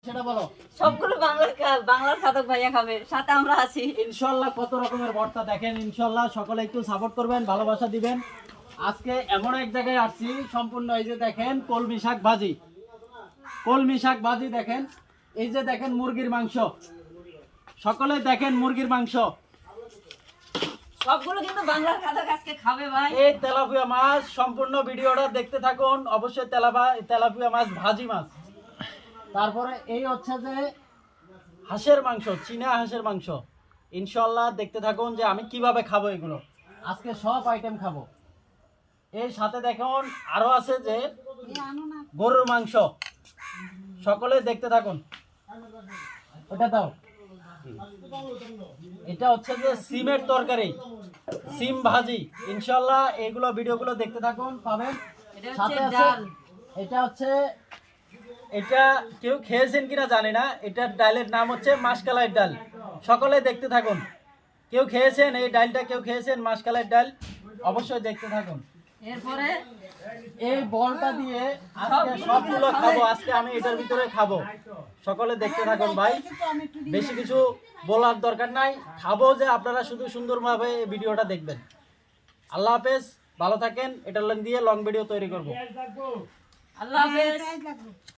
সেটা বলো। সবগুলো বাংলার খাদক ভাইয়া খাবে, সাথে আমরা আছি। ইনশাআল্লাহ কত রকমের ভর্তা দেখেন, ইনশাআল্লাহ সকলে একটু সাপোর্ট করবেন, ভালোবাসা দিবেন। আজকে এমন এক জায়গায় আসছি সম্পূর্ণ, এই যে দেখেন কলমি শাক ভাজি, কলমি শাক ভাজি দেখেন, এই যে দেখেন মুরগির মাংস, সকলে দেখেন মুরগির মাংস, সবগুলো কিন্তু বাংলার খাদক আজকে খাবে ভাই। এই তেলাপিয়া মাছ। সম্পূর্ণ ভিডিওটা দেখতে থাকুন, অবশ্যই তেলাপিয়া মাছ ভাজি মাছ। তারপরে এই হচ্ছে যে হাঁসের মাংস, চীনা হাঁসের মাংস। ইনশাআল্লাহ দেখতে থাকুন যে আমি কিভাবে খাবো এগুলো, আজকে সব আইটেম খাবো। এই সাথে দেখুন আরো আছে যে গরুর মাংস, সকলে দেখতে থাকুন। ওটা দাও। এটা হচ্ছে যে সিমের তরকারি, সিম ভাজি। ইনশাআল্লাহ এইগুলো ভিডিওগুলো দেখতে থাকুন, পাবেন। এটা হচ্ছে সাথে আছে ডাল। এটা হচ্ছে, এটা কেউ খেয়েছেন কিনা জানি না, এটার ডালের নাম হচ্ছে মাসকালাই ডাল। সকলে দেখতে থাকুন। কেউ খেয়েছেন এই ডালটা, কেউ খেয়েছেন মাসকালাই ডাল, অবশ্যই দেখতে থাকুন। এরপরে এই বলটা দিয়ে আজকে সবগুলো খাবো, আজকে আমি এটার ভিতরে খাবো। সকলে দেখতে থাকুন ভাই, বেশি কিছু বলার দরকার নাই, খাবো যে আপনারা শুধু সুন্দরভাবে এই ভিডিওটা দেখবেন। আল্লাহ হাফেজ, ভালো থাকেন। এটা দিয়ে লং ভিডিও তৈরি করব। আল্লাহ হাফেজ।